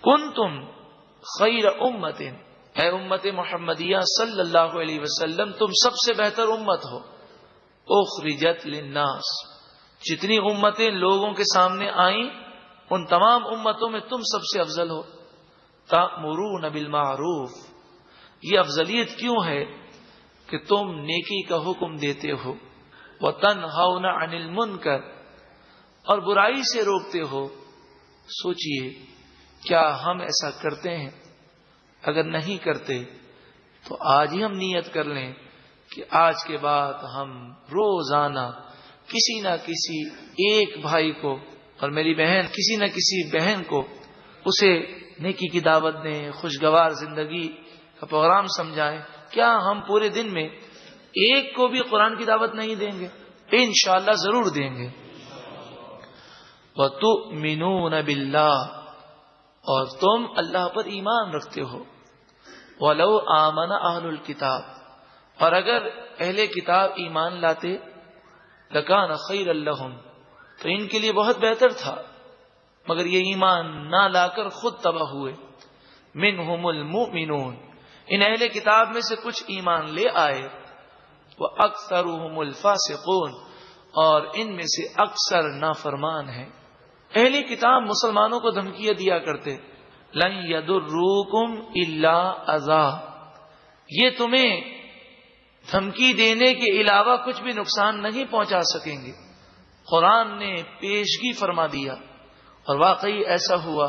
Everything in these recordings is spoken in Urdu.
کنتم خیر امت، اے امت محمدیہ صلی اللہ علیہ وسلم تم سب سے بہتر امت ہو، اخرجت للناس، جتنی امتیں لوگوں کے سامنے آئیں ان تمام امتوں میں تم سب سے افضل ہو۔ تأمرون بالمعروف، یہ افضلیت کیوں ہے کہ تم نیکی کا حکم دیتے ہو، وتنہون عن المنکر، اور برائی سے روکتے ہو۔ سوچئے کیا ہم ایسا کرتے ہیں؟ اگر نہیں کرتے تو آج ہی ہم نیت کر لیں کہ آج کے بعد ہم روزانہ کسی نہ کسی ایک بھائی کو، اور میری بہن کسی نہ کسی بہن کو، اسے نیکی کی دعوت دیں، خوشگوار زندگی کا پروگرام سمجھائیں۔ کیا ہم پورے دن میں ایک کو بھی قرآن کی دعوت نہیں دیں گے؟ انشاءاللہ ضرور دیں گے۔ وَتُؤْمِنُونَ بِاللَّهِ، اور تم اللہ پر ایمان رکھتے ہو۔ وَلَوْ آمَنَ أَهْلُ الْكِتَابِ، اور اگر اہل کتاب ایمان لاتے، لَكَانَ خَيْرًا لَهُمْ، تو ان کے لیے بہت بہتر تھا، مگر یہ ایمان نہ لا کر خود تباہ ہوئے۔ مِنْهُمُ الْمُؤْمِنُونَ، ان اہل کتاب میں سے کچھ ایمان لے آئے، وَأَكْثَرُهُمُ الْفَاسِقُونَ، اور ان میں سے اکثر نافرمان ہیں۔ اہل کتاب مسلمانوں کو دھمکیاں دیا کرتے، لَن يَضُرُّوكُمْ إِلَّا أَذًى، یہ تمہیں دھمکی دینے کے علاوہ کچھ بھی نقصان نہیں پہنچا سکیں گے۔ قرآن نے پیشگی فرما دیا، اور واقعی ایسا ہوا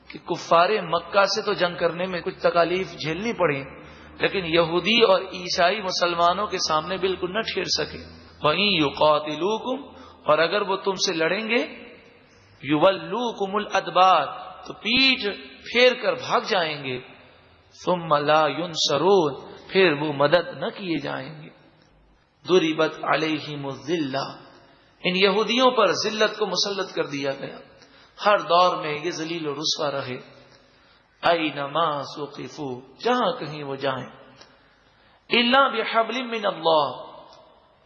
کہ کفار مکہ سے تو جنگ کرنے میں کچھ تکالیف جھیلنی پڑی، لیکن یہودی اور عیسائی مسلمانوں کے سامنے بالکل نہ ٹھہر سکے۔ وَإِن يُقَاتِلُوكُمْ، اور اگر وہ تم سے لڑیں گے، يُوَلُّوكُمُ الْأَدْبَارَ، تو پیٹھ پھیر کر بھاگ جائیں گے، ثُمَّ لَا يُنصَرُونَ، پھر وہ مدد نہ کیے جائیں گے۔ ضُرِبَتْ عَلَيْهِمُ الذِّلَّةُ، ان یہودیوں پر ذلت کو مسلط کر دیا گیا، ہر دور میں یہ ذلیل و رسوا رہے۔ اینما ثقفوا، جہاں کہیں وہ جائیں، الا بحبل من اللہ،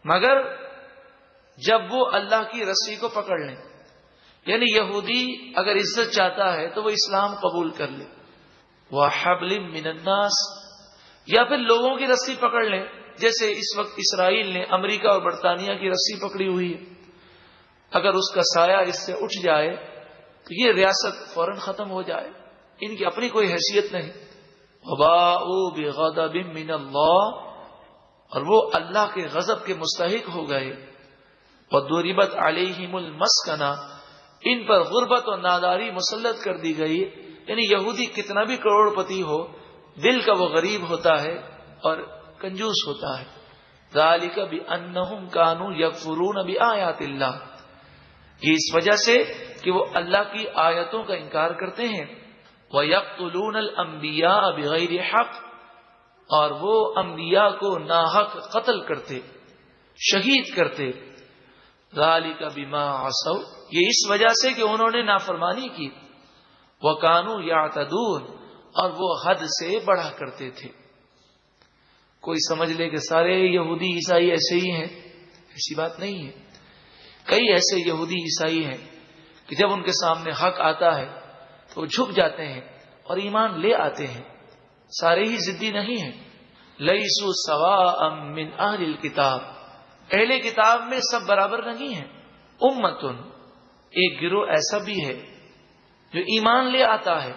مگر جب وہ اللہ کی رسی کو پکڑ لیں۔ یعنی یہودی اگر عزت چاہتا ہے تو وہ اسلام قبول کر لے، وحبل من الناس، یا پھر لوگوں کی رسی پکڑ لیں، جیسے اس وقت اسرائیل نے امریکہ اور برطانیہ کی رسی پکڑی ہوئی ہے۔ اگر اس کا سایہ اس سے اٹھ جائے تو یہ ریاست فوراً ختم ہو جائے، ان کی اپنی کوئی حیثیت نہیں۔ وباءوا بغضب من اللہ، اور وہ اللہ کے غضب کے مستحق ہو گئے۔ وضربت علیہم المسکنہ، ان پر غربت اور ناداری مسلط کر دی گئی۔ یعنی یہودی کتنا بھی کروڑ پتی ہو، دل کا وہ غریب ہوتا ہے اور کنجوس ہوتا ہے۔ ذالک بانہم کانوا یکفرون بآیات اللہ، یہ اس وجہ سے کہ وہ اللہ کی آیتوں کا انکار کرتے ہیں۔ وَيَقْتُلُونَ الْأَنْبِيَاءَ بِغَيْرِ حَقٍّ، اور وہ انبیاء کو ناحق قتل کرتے، شہید کرتے۔ ذَلِكَ بِمَا عَصَوْا، یہ اس وجہ سے کہ انہوں نے نافرمانی کی۔ وَكَانُوا يَعْتَدُونَ، اور وہ حد سے بڑھا کرتے تھے۔ کوئی سمجھ لے کہ سارے یہودی عیسائی ایسے ہی ہیں، ایسی بات نہیں ہے۔ کئی ایسے یہودی عیسائی ہیں کہ جب ان کے سامنے حق آتا ہے تو وہ جھک جاتے ہیں اور ایمان لے آتے ہیں، سارے ہی ضدی نہیں ہیں۔ لیسوا سواء من اہل الکتاب، اہل کتاب میں سب برابر نہیں ہیں۔ امتن، ایک گروہ ایسا بھی ہے جو ایمان لے آتا ہے،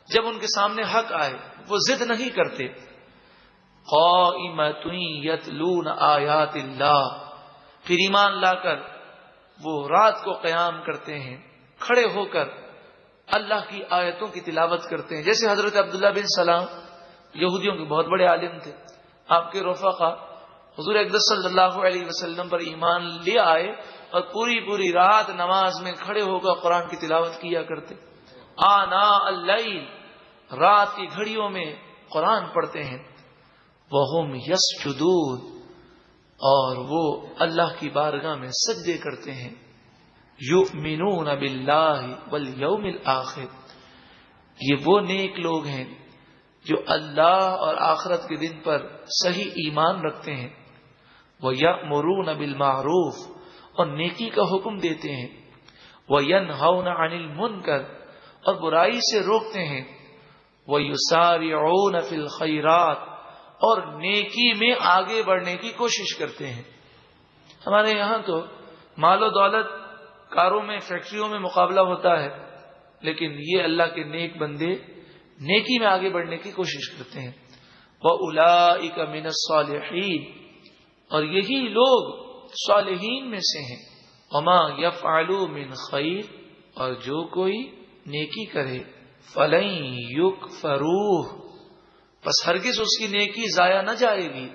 جب ان کے سامنے حق آئے وہ ضد نہیں کرتے۔ قائمۃ یتلون آیات اللہ، پھر ایمان لا کر وہ رات کو قیام کرتے ہیں، کھڑے ہو کر اللہ کی آیتوں کی تلاوت کرتے ہیں۔ جیسے حضرت عبداللہ بن سلام یہودیوں کے بہت بڑے عالم تھے، آپ کے رفقا حضور اقدس صلی اللہ علیہ وسلم پر ایمان لے آئے اور پوری رات نماز میں کھڑے ہو کر قرآن کی تلاوت کیا کرتے۔ آناء اللیل، رات کی گھڑیوں میں قرآن پڑھتے ہیں۔ وہم یسجدون، اور وہ اللہ کی بارگاہ میں سجدے کرتے ہیں۔ یؤمنون باللہ والیوم الآخر، یہ وہ نیک لوگ ہیں جو اللہ اور آخرت کے دن پر صحیح ایمان رکھتے ہیں۔ وَيَأْمُرُونَ بِالْمَعْرُوفِ، اور نیکی کا حکم دیتے ہیں۔ وَيَنْهَوْنَ عَنِ الْمُنْكَرِ، اور برائی سے روکتے ہیں، وَيُسَارِعُونَ فِي الْخَيْرَاتِ اور نیکی میں آگے بڑھنے کی کوشش کرتے ہیں۔ ہمارے یہاں تو مال و دولت، کاروں میں، فیکٹریوں میں مقابلہ ہوتا ہے، لیکن یہ اللہ کے نیک بندے نیکی میں آگے بڑھنے کی کوشش کرتے ہیں۔ وَأُولَئِكَ مِنَ الصَّالِحِينَ اور یہی لوگ صالحین میں سے ہیں۔ وَمَا يَفْعَلُوا مِنْ خَيْرٍ اور جو کوئی نیکی کرے، فَلَن يُكْفَرُوهُ پس ہرگز اس کی نیکی ضائع نہ جائے گی۔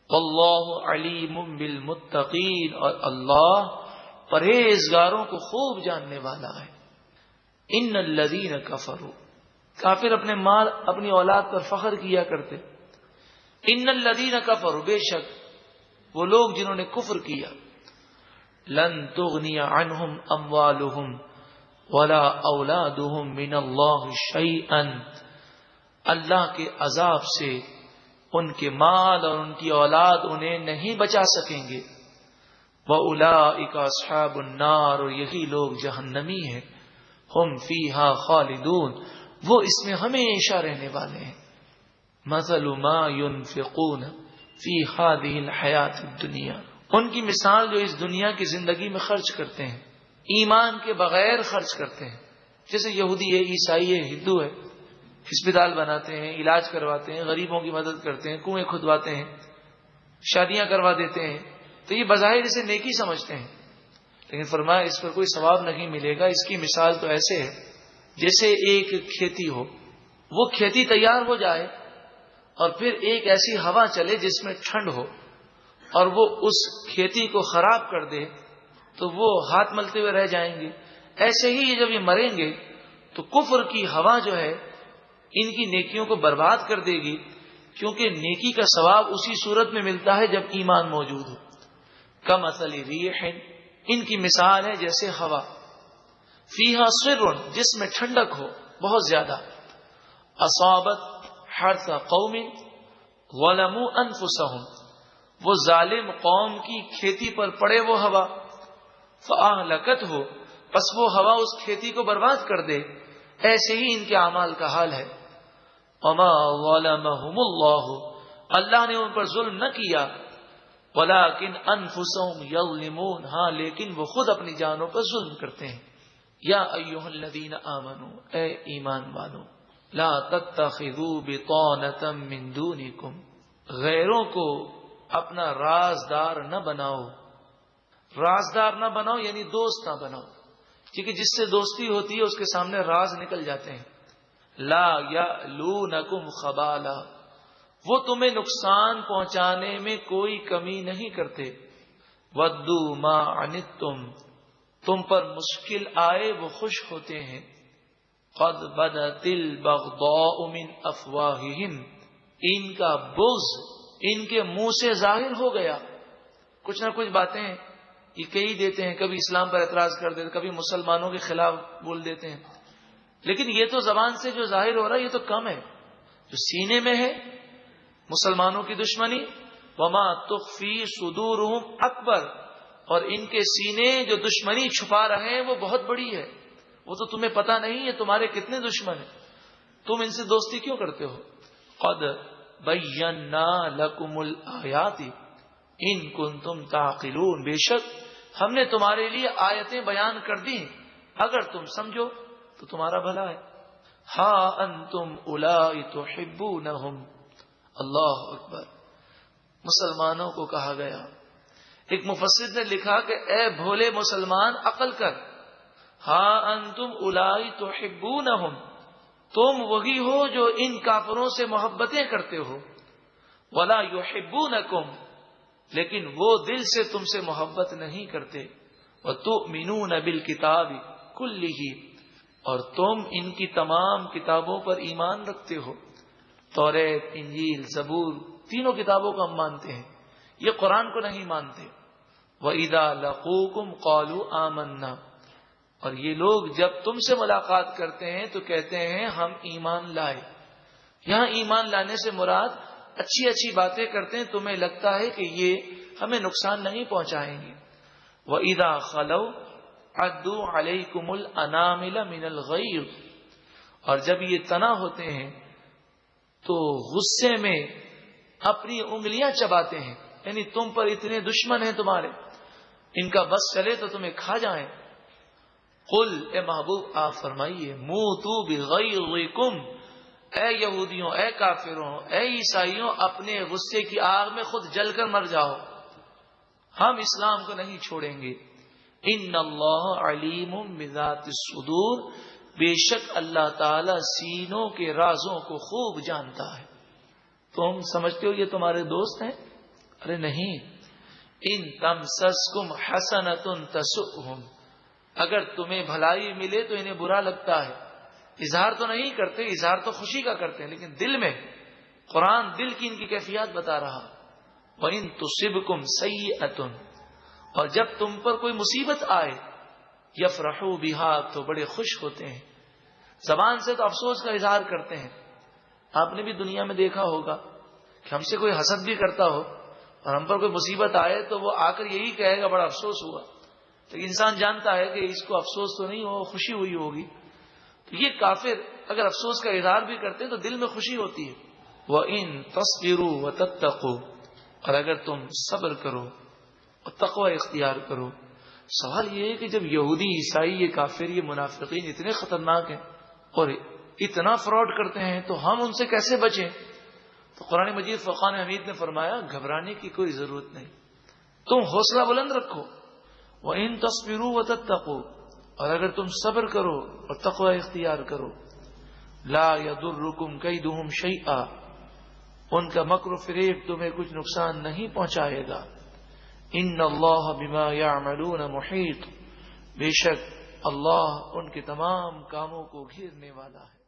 وَاللَّهُ عَلِيمٌ بِالْمُتَّقِينَ اور اللہ پرہیزگاروں کو خوب جاننے والا ہے۔ ان الذین کفروا کافر اپنے مال، اپنی اولاد پر فخر کیا کرتے۔ ان الذین کفروا بے شک وہ لوگ جنہوں نے کفر کیا، لن تغنی عنہم اموالہم ولا اولادہم من اللہ شیئا اللہ کے عذاب سے ان کے مال اور ان کی اولاد انہیں نہیں بچا سکیں گے۔ وَأُولَئِكَ أَصْحَابُ النَّارِ اور یہی لوگ جہنمی ہیں، ہم فیہا خالدون وہ اس میں ہمیشہ رہنے والے ہیں۔ مثل ما ينفقون فی هذه الحیات الدنیا ان کی مثال جو اس دنیا کی زندگی میں خرچ کرتے ہیں، ایمان کے بغیر خرچ کرتے ہیں، جیسے یہودی ہے، عیسائی ہے، ہندو ہے، ہسپتال بناتے ہیں، علاج کرواتے ہیں، غریبوں کی مدد کرتے ہیں، کنویں کھدواتے ہیں، شادیاں کروا دیتے ہیں، تو یہ بظاہر اسے نیکی سمجھتے ہیں، لیکن فرمایا اس پر کوئی ثواب نہیں ملے گا۔ اس کی مثال تو ایسے ہے جیسے ایک کھیتی ہو، وہ کھیتی تیار ہو جائے اور پھر ایک ایسی ہوا چلے جس میں ٹھنڈ ہو اور وہ اس کھیتی کو خراب کر دے تو وہ ہاتھ ملتے ہوئے رہ جائیں گے۔ ایسے ہی جب یہ مریں گے تو کفر کی ہوا جو ہے ان کی نیکیوں کو برباد کر دے گی، کیونکہ نیکی کا ثواب اسی صورت میں ملتا ہے جب ایمان موجود ہو۔ کمثل ریح ان کی مثال ہے جیسے ہوا، فیہا سر جس میں ٹھنڈک ہو بہت زیادہ، اصابت حرث قوم ظلموا انفسہم وہ ظالم قوم کی کھیتی پر پڑے وہ ہوا، فاہلکت ہو پس وہ ہوا اس کھیتی کو برباد کر دے۔ ایسے ہی ان کے اعمال کا حال ہے۔ وما ظلمهم اللہ اللہ نے ان پر ظلم نہ کیا، ولکن انفسهم یظلمون ہاں لیکن وہ خود اپنی جانوں پر ظلم کرتے ہیں۔ یا ایھا الذین آمنوا اے ایمان والو، لا تتخذوا بطانة من دونکم غیروں کو اپنا رازدار نہ بناؤ۔ رازدار نہ بناؤ یعنی دوست نہ بناؤ، کیونکہ جس سے دوستی ہوتی ہے اس کے سامنے راز نکل جاتے ہیں۔ لا یألونکم خبالا وہ تمہیں نقصان پہنچانے میں کوئی کمی نہیں کرتے۔ ودوا ما عنتم تم پر مشکل آئے وہ خوش ہوتے ہیں۔ قد بدت البغضاء من افواہہم ان کا بغض ان کے منہ سے ظاہر ہو گیا۔ کچھ نہ کچھ باتیں یہ کہی دیتے ہیں، کبھی اسلام پر اعتراض کر دیتے، کبھی مسلمانوں کے خلاف بول دیتے ہیں، لیکن یہ تو زبان سے جو ظاہر ہو رہا ہے یہ تو کم ہے، جو سینے میں ہے مسلمانوں کی دشمنی۔ وما تخفی صدورہم اکبر اور ان کے سینے جو دشمنی چھپا رہے ہیں وہ بہت بڑی ہے، وہ تو تمہیں پتہ نہیں ہے تمہارے کتنے دشمن ہیں، تم ان سے دوستی کیوں کرتے ہو۔ قد بینا لکم الآیات ان کنتم تعقلون بے شک ہم نے تمہارے لیے آیتیں بیان کر دی، اگر تم سمجھو تو تمہارا بھلا ہے۔ ہاں انتم اولائی تحبونہم اللہ اکبر مسلمانوں کو کہا گیا۔ ایک مفسر نے لکھا کہ اے بھولے مسلمان عقل کر، ہاں انتم اولائی تحبونہم تم وہی ہو جو ان کافروں سے محبتیں کرتے ہو، ولا یحبونکم لیکن وہ دل سے تم سے محبت نہیں کرتے، وتؤمنون بالکتاب کلہ اور تم ان کی تمام کتابوں پر ایمان رکھتے ہو، توریت، انجیل، زبور تینوں کتابوں کو ہم مانتے ہیں، یہ قرآن کو نہیں مانتے۔ وَإِذَا لَقُوكُمْ قَالُوا آمَنَّا اور یہ لوگ جب تم سے ملاقات کرتے ہیں تو کہتے ہیں ہم ایمان لائے۔ یہاں ایمان لانے سے مراد اچھی اچھی باتیں کرتے ہیں، تمہیں لگتا ہے کہ یہ ہمیں نقصان نہیں پہنچائیں گے۔ وَإِذَا خَلَوْا عدو علیکم الانامل من الغیظ، اور جب یہ تنا ہوتے ہیں تو غصے میں اپنی انگلیاں چباتے ہیں، یعنی تم پر اتنے دشمن ہیں تمہارے، ان کا بس چلے تو تمہیں کھا جائیں۔ قل، اے محبوب آپ فرمائیے، موتوا بغیظکم، اے یہودیوں، اے کافروں، اے عیسائیوں، اپنے غصے کی آگ میں خود جل کر مر جاؤ، ہم اسلام کو نہیں چھوڑیں گے۔ ان اللہ علیم بذات الصدور، بے شک اللہ تعالی سینوں کے رازوں کو خوب جانتا ہے۔ تم سمجھتے ہو یہ تمہارے دوست ہیں؟ ارے نہیں، ان تمسسکم حسنۃ تسؤہم، اگر تمہیں بھلائی ملے تو انہیں برا لگتا ہے، اظہار تو نہیں کرتے، اظہار تو خوشی کا کرتے ہیں، لیکن دل میں، قرآن دل کی ان کی کیفیات بتا رہا۔ وَإِن تُصِبْكُمْ سَيِّئَةٌ، اور جب تم پر کوئی مصیبت آئے، یفرحوا بِهَا، تو بڑے خوش ہوتے ہیں، زبان سے تو افسوس کا اظہار کرتے ہیں۔ آپ نے بھی دنیا میں دیکھا ہوگا کہ ہم سے کوئی حسد بھی کرتا ہو اور ہم پر کوئی مصیبت آئے تو وہ آ کر یہی کہے گا بڑا افسوس ہوا، تو انسان جانتا ہے کہ اس کو افسوس تو نہیں ہو، خوشی ہوئی ہوگی۔ تو یہ کافر اگر افسوس کا اظہار بھی کرتے تو دل میں خوشی ہوتی ہے۔ وَإِن تَصْبِرُوا وَتَتَّقُوا، اور اگر تم صبر کرو اور تقوی اختیار کرو۔ سوال یہ ہے کہ جب یہودی، عیسائی، یہ کافر، یہ منافقین اتنے خطرناک ہیں اور اتنا فراڈ کرتے ہیں تو ہم ان سے کیسے بچیں؟ تو قرآن مجید فرقان حمید نے فرمایا گھبرانے کی کوئی ضرورت نہیں، تم حوصلہ بلند رکھو۔ وَإِن تَصْبِرُوا وَتَتَّقُوا، اور اگر تم صبر کرو اور تقوی اختیار کرو، لا يَضُرُّكُمْ كَيْدُهُمْ شَيْئًا، ان کا مکر و فریب تمہیں کچھ نقصان نہیں پہنچائے گا۔ ان اللہ بما یعملون محیط، بے شک اللہ ان کے تمام کاموں کو گھیرنے والا ہے۔